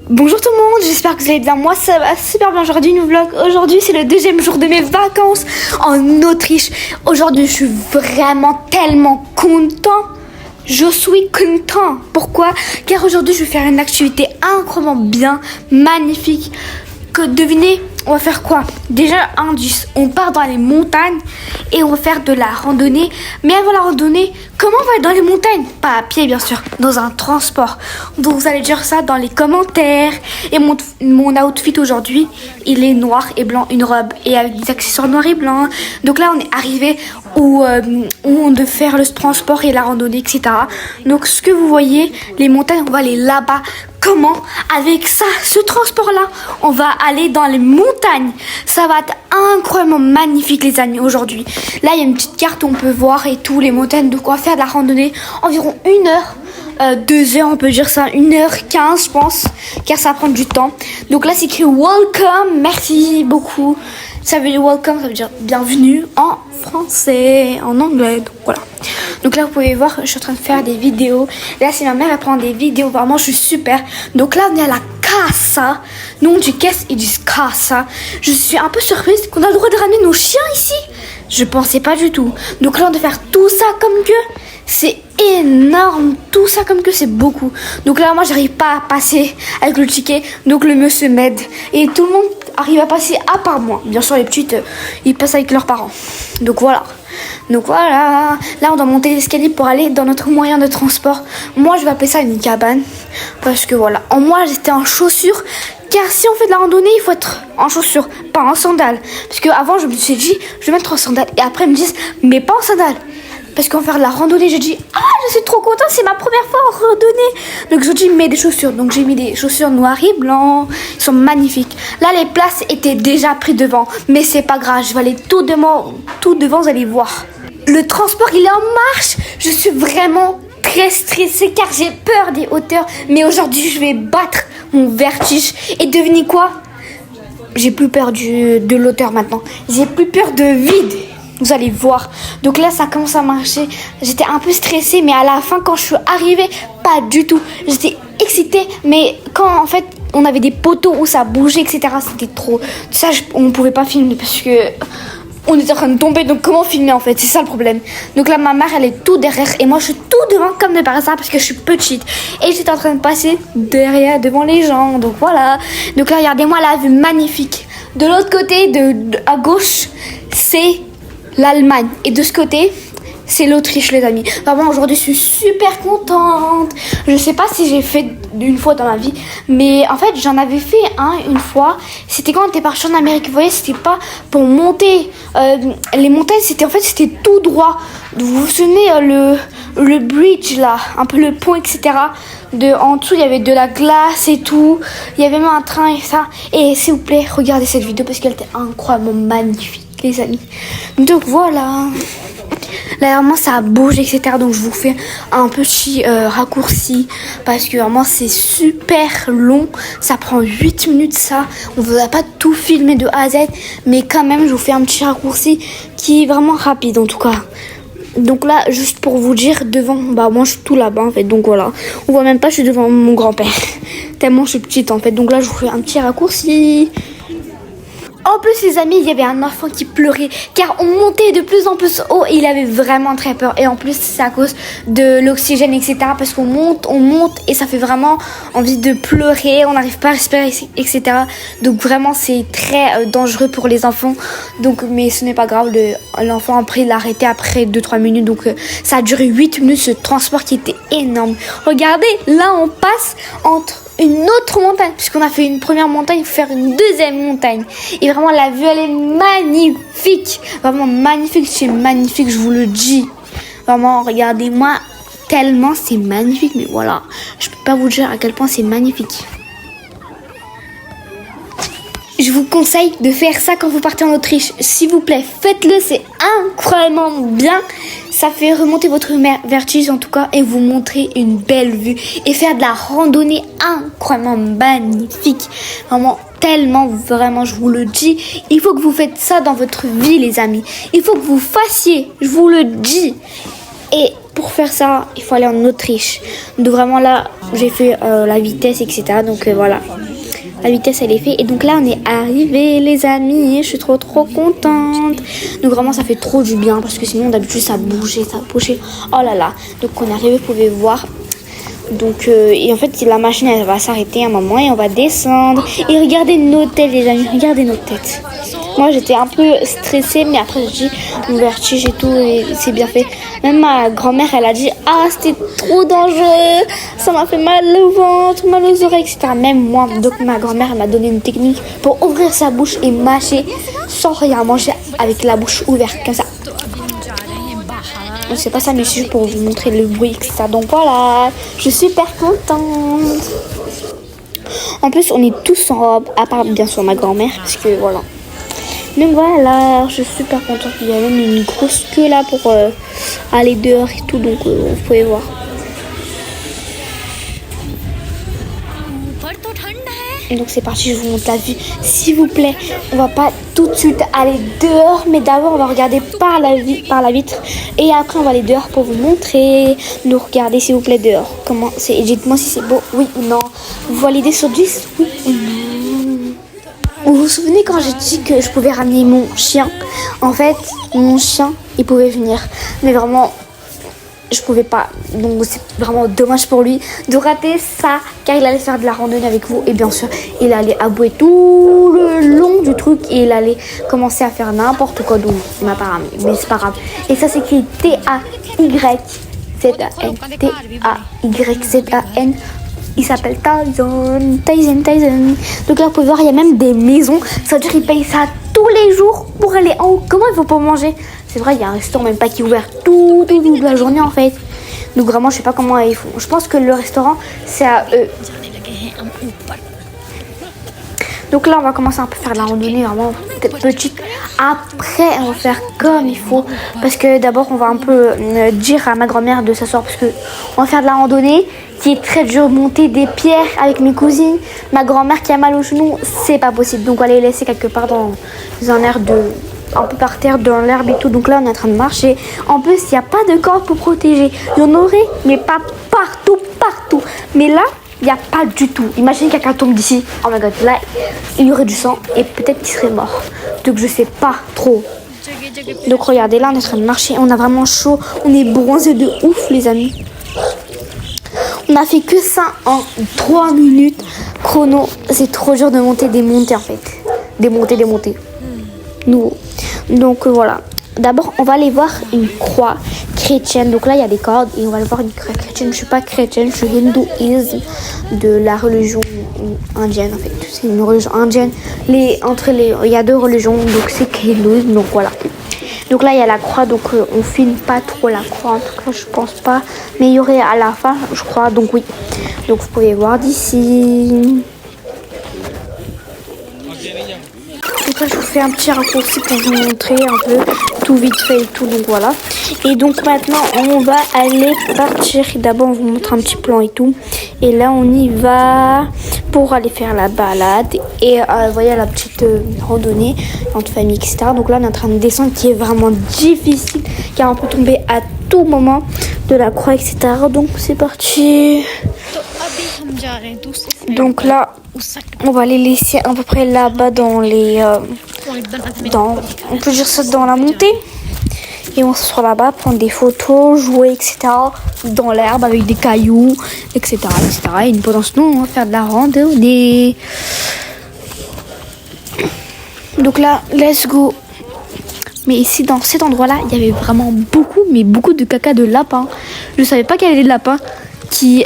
Bonjour tout le monde, j'espère que vous allez bien. Moi ça va super bien aujourd'hui, nous vlog. Aujourd'hui c'est le deuxième jour de mes vacances en Autriche. Aujourd'hui je suis vraiment tellement content. Je suis content. Pourquoi? Car aujourd'hui je vais faire une activité incroyablement bien, magnifique. Que devinez, on va faire quoi? Déjà indice, on part dans les montagnes et on va faire de la randonnée. Mais avant la randonnée, comment on va être dans les montagnes? Pas à pied bien sûr, dans un transport. Donc vous allez dire ça dans les commentaires. Et mon outfit aujourd'hui, il est noir et blanc, une robe et avec des accessoires noirs et blancs. Donc là on est arrivé où on doit faire le transport et la randonnée, etc. Donc ce que vous voyez, les montagnes, on va aller là-bas. Comment? Avec ça, ce transport-là, on va aller dans les montagnes. Ça va être incroyablement magnifique les amis aujourd'hui. Là, il y a une petite carte où on peut voir et tout, les montagnes. Donc on va faire de la randonnée environ 1 heure, 2 heures, on peut dire ça, 1h15 je pense, car ça va prendre du temps. Donc là, c'est écrit welcome, merci beaucoup. Ça veut dire welcome, ça veut dire bienvenue en français, en anglais, donc voilà. Donc là vous pouvez voir, je suis en train de faire des vidéos. Là c'est ma mère, elle prend des vidéos, vraiment je suis super. Donc là on est à la casa. Nous on dit caisse, ils disent casa. Je suis un peu surprise qu'on a le droit de ramener nos chiens ici. Je pensais pas du tout. Donc là on doit faire tout ça comme que c'est énorme, tout ça comme que c'est beaucoup. Donc là moi j'arrive pas à passer avec le ticket. Donc le monsieur m'aide et tout le monde arrive à passer à part moi. Bien sûr les petites ils passent avec leurs parents. Donc voilà. Là on doit monter l'escalier pour aller dans notre moyen de transport. Moi je vais appeler ça une cabane. Parce que voilà, moi j'étais en chaussures. Car si on fait de la randonnée, il faut être en chaussures, pas en sandales. Parce que avant je me suis dit, je vais mettre en sandales. Et après ils me disent, mais pas en sandales. Parce qu'on va faire de la randonnée, j'ai dit, je suis trop contente, c'est ma première fois en randonnée. Donc j'ai dit, mets des chaussures. Donc j'ai mis des chaussures noires et blancs. Ils sont magnifiques. Là, les places étaient déjà prises devant. Mais c'est pas grave, je vais aller tout devant, vous allez voir. Le transport, il est en marche. Je suis vraiment très stressée car j'ai peur des hauteurs. Mais aujourd'hui, je vais battre mon vertige. Et devinez quoi? J'ai plus peur de l'auteur maintenant. J'ai plus peur de vide. Vous allez voir. Donc là, ça commence à marcher. J'étais un peu stressée, mais à la fin, quand je suis arrivée, pas du tout. J'étais excitée, mais quand en fait, on avait des poteaux où ça bougeait, etc., c'était trop. Ça, on pouvait pas filmer parce que on était en train de tomber. Donc comment filmer en fait? C'est ça le problème. Donc là, ma mère, elle est tout derrière et moi, je suis tout devant comme de par hasard parce que je suis petite. Et j'étais en train de passer derrière, devant les gens. Donc voilà. Donc là, regardez-moi la vue magnifique. De l'autre côté, à gauche, c'est l'Allemagne. Et de ce côté, c'est l'Autriche, les amis. Vraiment, aujourd'hui, je suis super contente. Je sais pas si j'ai fait une fois dans ma vie, mais en fait, j'en avais fait une fois. C'était quand on était parti en Amérique. Vous voyez, c'était pas pour monter les montagnes, c'était tout droit. Vous vous souvenez, le bridge, là, un peu le pont, etc. En dessous, il y avait de la glace et tout. Il y avait même un train et ça. Et s'il vous plaît, regardez cette vidéo parce qu'elle était incroyablement magnifique, les amis. Donc voilà. Là vraiment ça bouge, etc. Donc je vous fais un petit raccourci parce que vraiment c'est super long. Ça prend 8 minutes ça. On ne va pas tout filmer de A à Z, mais quand même je vous fais un petit raccourci qui est vraiment rapide en tout cas. Donc là, juste pour vous dire, devant, moi je suis tout là-bas en fait, donc voilà. On voit même pas, je suis devant mon grand-père. Tellement je suis petite en fait, donc là je vous fais un petit raccourci. En plus les amis, il y avait un enfant qui pleurait car on montait de plus en plus haut et il avait vraiment très peur. Et en plus c'est à cause de l'oxygène, etc. Parce qu'on monte et ça fait vraiment envie de pleurer, on n'arrive pas à respirer, etc. Donc vraiment c'est très dangereux pour les enfants. Donc mais ce n'est pas grave, l'enfant après il a arrêté après 2-3 minutes. Donc ça a duré 8 minutes ce transport qui était énorme. Regardez, là on passe entre une autre montagne, puisqu'on a fait une première montagne, il faut faire une deuxième montagne. Et vraiment la vue elle est magnifique, vraiment magnifique, c'est magnifique, je vous le dis. Vraiment regardez-moi, tellement c'est magnifique, mais voilà, je peux pas vous dire à quel point c'est magnifique. Je vous conseille de faire ça quand vous partez en Autriche. S'il vous plaît, faites-le, c'est incroyablement bien. Ça fait remonter votre vertige en tout cas et vous montrer une belle vue. Et faire de la randonnée incroyablement magnifique. Vraiment tellement, vraiment, je vous le dis. Il faut que vous faites ça dans votre vie les amis. Il faut que vous fassiez, je vous le dis. Et pour faire ça, il faut aller en Autriche. Donc vraiment là, j'ai fait la vitesse, etc. Donc voilà, la vitesse elle est faite. Et donc là, on est arrivé, les amis. Je suis trop contente. Donc vraiment, ça fait trop du bien parce que sinon d'habitude ça bougeait. Oh là là. Donc on est arrivé, vous pouvez voir. Donc et en fait la machine elle va s'arrêter un moment et on va descendre. Et regardez nos têtes, les amis. Regardez nos têtes. Moi j'étais un peu stressée, mais après j'ai dit mon vertige et tout, et c'est bien fait. Même ma grand-mère elle a dit ah c'était trop dangereux, ça m'a fait mal au ventre, mal aux oreilles, etc. Même moi, donc ma grand-mère elle m'a donné une technique pour ouvrir sa bouche et mâcher sans rien manger avec la bouche ouverte comme ça. C'est pas ça, mais c'est juste pour vous montrer le bruit, etc. Donc voilà, je suis super contente. En plus on est tous en robe, à part bien sûr ma grand-mère, parce que voilà. Donc voilà, je suis super contente. Il y a même une grosse queue là pour aller dehors et tout. Donc vous pouvez voir. Et donc c'est parti, je vous montre la vue. S'il vous plaît, on va pas tout de suite aller dehors. Mais d'abord on va regarder par la vitre. Et après on va aller dehors pour vous montrer. Nous regardez s'il vous plaît dehors. Comment c'est. Dites-moi si c'est beau, oui ou non. Vous validez sur 10, oui ou non. Vous vous souvenez quand j'ai dit que je pouvais ramener mon chien? En fait, mon chien, il pouvait venir. Mais vraiment, je pouvais pas. Donc c'est vraiment dommage pour lui de rater ça. Car il allait faire de la randonnée avec vous. Et bien sûr, il allait aboyer tout le long du truc. Et il allait commencer à faire n'importe quoi. Donc il m'a pas ramené. Mais c'est pas grave. Et ça s'écrit T-A-Y-Z-A-N. T-A-Y-Z-A-N. Il s'appelle Tyson. Donc là, vous pouvez voir, il y a même des maisons. Ça veut dire qu'ils payent ça tous les jours pour aller en haut. Comment il faut pas manger? C'est vrai, il y a un restaurant même pas qui est ouvert toute la journée en fait. Donc vraiment, je sais pas comment ils font. Je pense que le restaurant, c'est à eux. Donc là, on va commencer un peu à faire de la randonnée, vraiment peut-être petite. Après, on va faire comme il faut. Parce que d'abord, on va un peu dire à ma grand-mère de s'asseoir. Parce que on va faire de la randonnée qui est très dur. Monter des pierres avec mes cousines. Ma grand-mère qui a mal au genou, c'est pas possible. Donc on va les laisser quelque part dans un air un peu par terre, dans l'herbe et tout. Donc là, on est en train de marcher. En plus, il n'y a pas de corde pour protéger. Il y en aurait, mais pas partout. Mais là, il n'y a pas du tout. Imagine quelqu'un tombe d'ici. Oh my god, là, il y aurait du sang et peut-être qu'il serait mort. Donc je sais pas trop. Donc regardez, là, on est en train de marcher. On a vraiment chaud. On est bronzé de ouf, les amis. On a fait que ça en 3 minutes. Chrono, c'est trop dur de monter des montées en fait. Des montées. Nouveau. Donc voilà. D'abord, on va aller voir une croix chrétienne. Donc là, il y a des cordes et on va aller voir une croix chrétienne. Je suis pas chrétienne, je suis hindouisme, de la religion indienne en fait. C'est une religion indienne. Il y a 2 religions, donc c'est l'hindouisme. Donc voilà. Donc là, il y a la croix, donc on filme pas trop la croix. En tout cas, je pense pas. Mais il y aurait à la fin, je crois. Donc oui. Donc vous pouvez voir d'ici. Donc là, je vous fais un petit raccourci pour vous montrer un peu tout vite fait et tout. Donc voilà. Et donc maintenant, on va aller partir. D'abord, on vous montre un petit plan et tout. Et là, on y va pour aller faire la balade. Et vous voyez la petite randonnée entre famille, etc. Donc là, on est en train de descendre qui est vraiment difficile. Car on peut tomber à tout moment de la croix, etc. Donc c'est parti. Donc là, on va les laisser à peu près là-bas dans on peut dire ça dans la montée. Et on s'assoit là-bas, prendre des photos, jouer, etc. Dans l'herbe avec des cailloux, etc. Et pendant ce temps, on va faire de la randonnée. Donc là, let's go. Mais ici, dans cet endroit-là, il y avait vraiment beaucoup de caca de lapins. Je ne savais pas qu'il y avait des lapins qui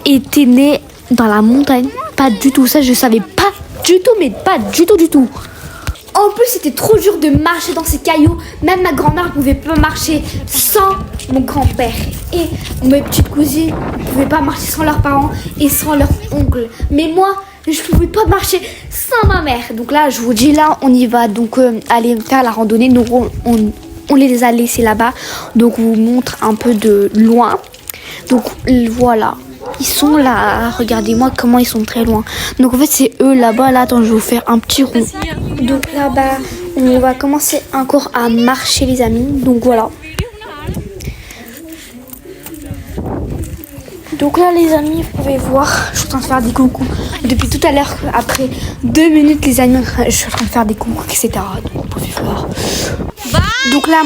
étaient nés dans la montagne. Pas du tout, ça je savais pas du tout, mais pas du tout. En plus, c'était trop dur de marcher dans ces cailloux. Même ma grand-mère ne pouvait pas marcher sans mon grand-père. Et mes petites cousines ne pouvaient pas marcher sans leurs parents et sans leurs oncles. Mais moi, je ne pouvais pas marcher sans ma mère. Donc là, je vous dis, là, on y va. Donc, aller faire la randonnée. Donc, on les a laissés là-bas. Donc, on vous montre un peu de loin. Donc, voilà. Ils sont là, regardez-moi comment ils sont très loin. Donc en fait c'est eux là-bas, là, attends je vais vous faire un petit rond. Donc là-bas, on va commencer encore à marcher les amis, donc voilà. Donc là les amis, vous pouvez voir, je suis en train de faire des coucous. Depuis tout à l'heure, après 2 minutes les amis, je suis en train de faire des coucous, etc. Donc vous pouvez voir. Donc là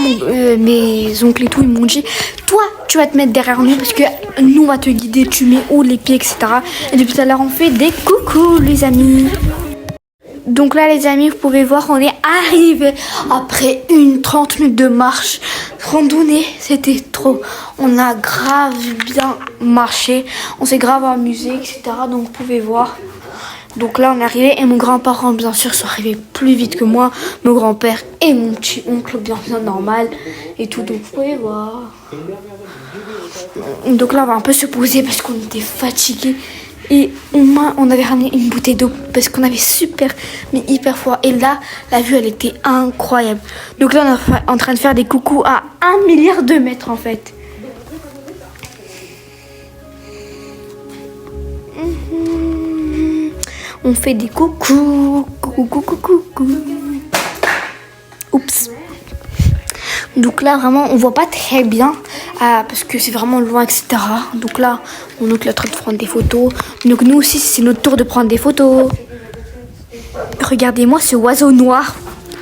mes oncles et tout, ils m'ont dit, toi tu vas te mettre derrière nous parce que nous on va te guider, tu mets où les pieds, etc. Et depuis tout à l'heure on fait des coucous les amis. Donc là les amis, vous pouvez voir, on est arrivé après une 30 minutes de marche, randonnée, c'était trop. On a grave bien marché, on s'est grave amusé, etc. Donc vous pouvez voir. Donc là on est arrivé et mon grand-parent bien sûr sont arrivés plus vite que moi, mon grand-père et mon petit oncle bien normal et tout, donc vous pouvez voir. Donc là on va un peu se poser parce qu'on était fatigués. Et on avait ramené une bouteille d'eau parce qu'on avait mais hyper froid. Et là, la vue, elle était incroyable. Donc là, on est en train de faire des coucous à 1 milliard de mètres, en fait. On fait des coucous. Oups. Donc là, vraiment, on voit pas très bien parce que c'est vraiment loin, etc. Donc là, mon oncle est en train de prendre des photos. Donc nous aussi, c'est notre tour de prendre des photos. Regardez-moi ce oiseau noir.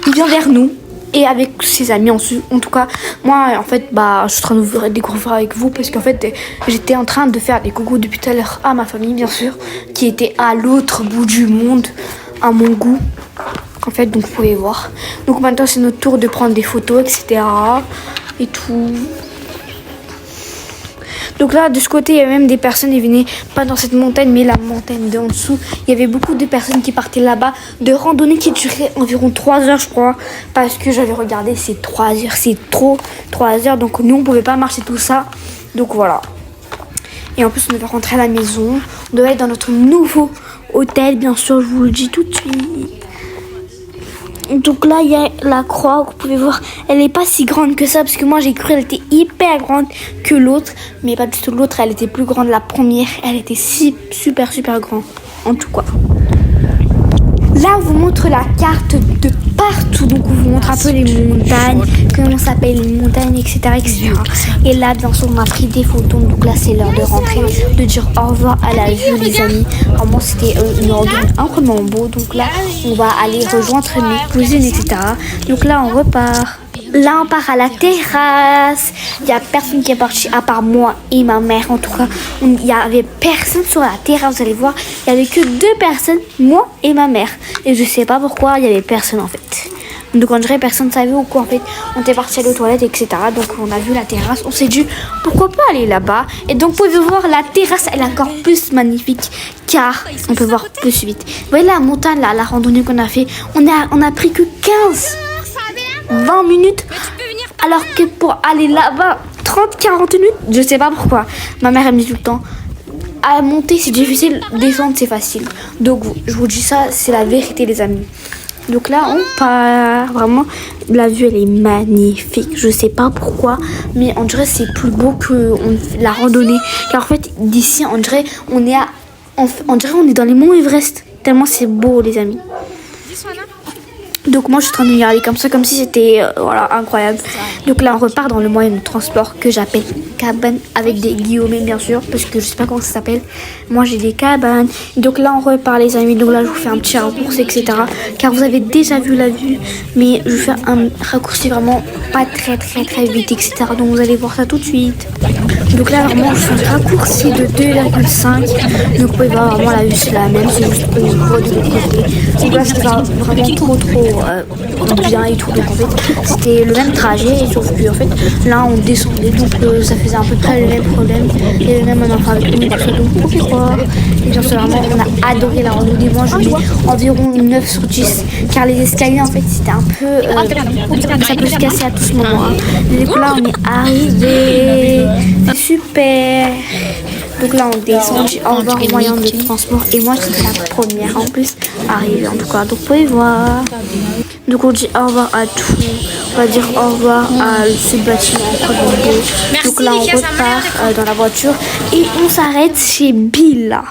Il vient vers nous et avec ses amis. En tout cas, moi, en fait, je suis en train de vous découvrir avec vous parce qu'en fait, j'étais en train de faire des coucous depuis tout à l'heure à ma famille, bien sûr, qui était à l'autre bout du monde, à mon goût. En fait, donc vous pouvez voir. Donc maintenant c'est notre tour de prendre des photos, etc. Et tout. Donc là, de ce côté, il y avait même des personnes qui venaient pas dans cette montagne, mais la montagne d'en dessous. Il y avait beaucoup de personnes qui partaient là-bas de randonnée qui durait environ 3 heures, je crois. Parce que j'avais regardé, c'est 3 heures, c'est trop 3 heures. Donc nous, on pouvait pas marcher tout ça. Donc voilà. Et en plus, on devait rentrer à la maison. On devait être dans notre nouveau hôtel, bien sûr, je vous le dis tout de suite. Donc là, il y a la croix, vous pouvez voir, elle n'est pas si grande que ça, parce que moi j'ai cru qu'elle était hyper grande que l'autre, mais pas du tout, l'autre elle était plus grande, la première, elle était super grande, en tout cas. Là, on vous montre la carte de partout, donc on vous montre un peu les montagnes, comment ça s'appelle les montagnes, etc., etc. Et là, bien sûr, on a pris des photos, donc là, c'est l'heure de rentrer, de dire au revoir à la vue, les amis. Vraiment, c'était une randonnée incroyablement beau, donc là, on va aller rejoindre mes cousines, etc. Donc là, on repart. Là, on part à la terrasse. Il n'y a personne qui est parti à part moi et ma mère. En tout cas, il n'y avait personne sur la terrasse. Vous allez voir, il n'y avait que 2 personnes, moi et ma mère. Et je ne sais pas pourquoi il n'y avait personne en fait. Donc on dirait personne ne savait ou quoi en fait. On était parti aux toilettes, etc. Donc on a vu la terrasse. On s'est dit pourquoi pas aller là-bas. Et donc vous pouvez voir la terrasse, elle est encore plus magnifique car on peut voir plus vite. Vous voyez la montagne là, la randonnée qu'on a fait. On a pris que 20 minutes, alors que pour aller là-bas 30-40 minutes, je sais pas pourquoi. Ma mère elle me dit tout le temps, à monter c'est difficile, descendre c'est facile. Donc je vous dis ça, c'est la vérité les amis. Donc là on part, vraiment la vue elle est magnifique, je sais pas pourquoi, mais on dirait c'est plus beau que la randonnée. Car en fait d'ici on dirait on est dans les monts Everest, tellement c'est beau les amis. Donc moi je suis en train de y aller comme ça, comme si c'était incroyable. Donc là on repart dans le moyen de transport que j'appelle cabane avec des guillemets bien sûr, parce que je sais pas comment ça s'appelle. Moi j'ai des cabanes. Donc là on repart les amis. Donc là je vous fais un petit raccourci, etc. Car vous avez déjà vu la vue, mais je vais faire un raccourci vraiment pas très vite, etc. Donc vous allez voir ça tout de suite. Donc là vraiment je fais un raccourci de 2,5. Donc vous pouvez voir vraiment la vue c'est la même, c'est juste qu'on voit de l'autre côté. Donc là c'était vraiment trop bien et tout. Donc en fait c'était le même trajet, sauf que en fait là on descendait, donc ça faisait à peu près le même problème et le même enfant avec nous. Donc on fait quoi. Et bien sûr vraiment on a adoré la randonnée. Moi je mets environ 9 sur 10 car les escaliers en fait c'était un peu ça peut se casser à tout ce moment hein. Et donc là on est arrivé, c'est super. Donc là on descend, j'ai au revoir au moyen de transport et moi j'étais la première en plus arrivée en tout cas. Donc vous pouvez voir. Donc on dit au revoir à tout. On va dire au revoir à ce bâtiment. Donc là on repart dans la voiture et on s'arrête chez Billa.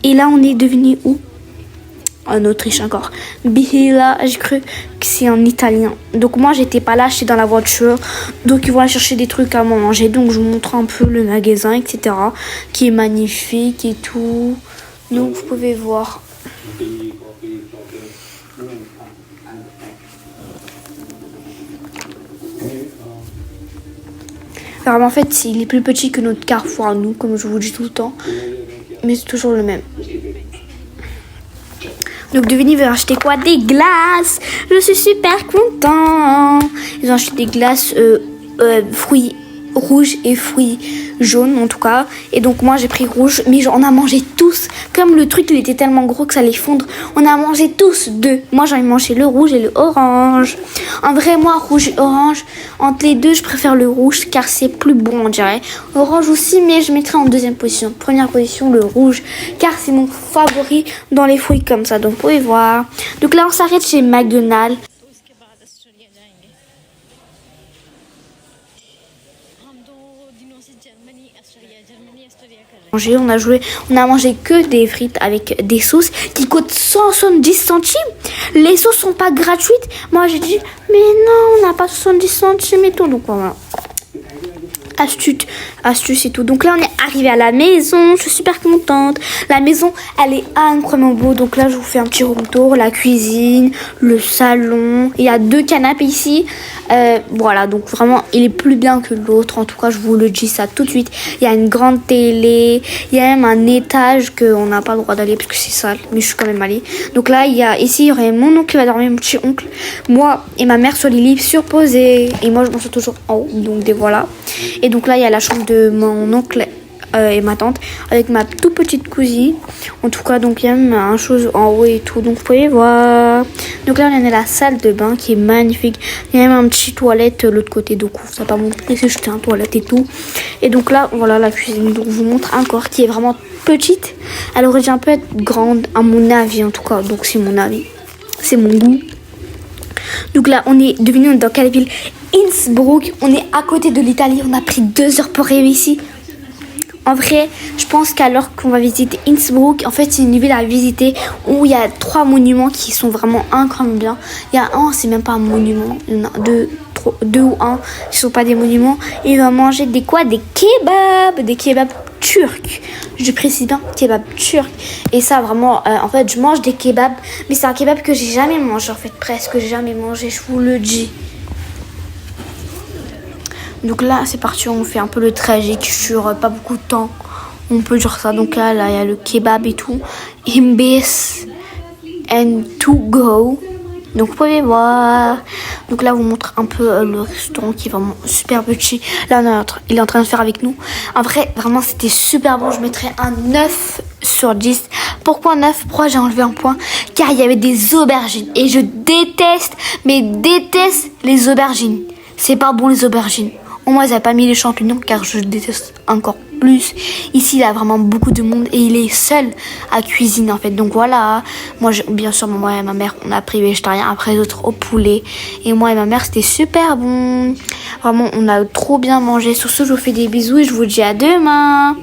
Et là on est devenu où? En Autriche encore. Bihila, j'ai cru que c'est en italien. Donc moi j'étais pas là, j'étais dans la voiture. Donc ils vont aller chercher des trucs à manger. Donc je vous montre un peu le magasin, etc. Qui est magnifique et tout. Donc vous pouvez voir. Alors en fait il est plus petit que notre Carrefour à nous, comme je vous dis tout le temps. Mais c'est toujours le même. Donc devinez, ils veulent acheter quoi? Des glaces. Je suis super content. Ils ont acheté des glaces fruits rouges et fruits jaunes en tout cas. Et donc moi j'ai pris rouge, mais on a mangé tous. Comme le truc il était tellement gros que ça allait fondre, on a mangé tous deux. Moi j'en ai mangé le rouge et le orange. En vrai moi rouge et orange, entre les deux je préfère le rouge car c'est plus bon on dirait. Orange aussi mais je mettrai en deuxième position. Première position le rouge car c'est mon favori dans les fruits comme ça. Donc vous pouvez voir. Donc là on s'arrête chez McDonald's. On a mangé que des frites avec des sauces qui coûtent 170 centimes. Les sauces sont pas gratuites. Moi j'ai dit mais non, on n'a pas 70 centimes et tout. Donc voilà. Astuce et tout. Donc là on est arrivé à la maison, je suis super contente. La maison elle est incroyablement beau. Donc là je vous fais un petit room tour, la cuisine, le salon. Il y a 2 canapés ici. Voilà, donc vraiment il est plus bien que l'autre. En tout cas je vous le dis ça tout de suite. Il y a une grande télé. Il y a même un étage qu'on n'a pas le droit d'aller parce que c'est sale. Mais je suis quand même allée. Donc là ici il y aurait mon oncle qui va dormir, mon petit oncle. Moi et ma mère sur les lits surposés. Et moi je m'en suis toujours en haut. Donc voilà. Et donc là, il y a la chambre de mon oncle et ma tante avec ma toute petite cousine. En tout cas, donc il y a même un chose en haut et tout. Donc vous pouvez voir. Donc là, on est à la salle de bain qui est magnifique. Il y a même un petit toilette de l'autre côté. Donc ça va pas montrer si j'étais un toilette et tout. Et donc là, voilà la cuisine. Donc je vous montre encore qui est vraiment petite. Elle aurait dû un peu être grande à mon avis en tout cas. Donc c'est mon avis. C'est mon goût. Donc là, on est devenu dans quelle ville? Innsbruck. On est à côté de l'Italie. On a pris 2 heures pour arriver ici. En vrai, je pense qu'alors qu'on va visiter Innsbruck, en fait, c'est une ville à visiter où il y a 3 monuments qui sont vraiment incroyablement bien. Il y a un, c'est même pas un monument. Il y en a 2 ou 1 qui sont pas des monuments. Et on va manger des quoi? Des kebabs turcs. Je précise bien, kebab turc. Et ça, vraiment, en fait, je mange des kebabs. Mais c'est un kebab que j'ai jamais mangé, en fait, presque jamais mangé, je vous le dis. Donc là, c'est parti, on fait un peu le trajet qui dure pas beaucoup de temps. On peut dire ça. Donc là, il y a le kebab et tout. Imbiss and to go. Donc vous pouvez voir. Donc là, on vous montre un peu le restaurant qui est vraiment super petit. Là, il est en train de faire avec nous. En vrai, vraiment, c'était super bon. Je mettrais un 9 sur 10. Pourquoi 9? Pourquoi j'ai enlevé un point? Car il y avait des aubergines. Et je déteste les aubergines. C'est pas bon les aubergines. Au moins, ils n'avaient pas mis les champignons car je déteste encore plus. Ici, il y a vraiment beaucoup de monde et il est seul à cuisiner en fait. Donc voilà, moi, bien sûr, moi et ma mère, on a pris végétarien. Après, les autres au poulet. Et moi et ma mère, c'était super bon. Vraiment, on a trop bien mangé. Sur ce, je vous fais des bisous et je vous dis à demain.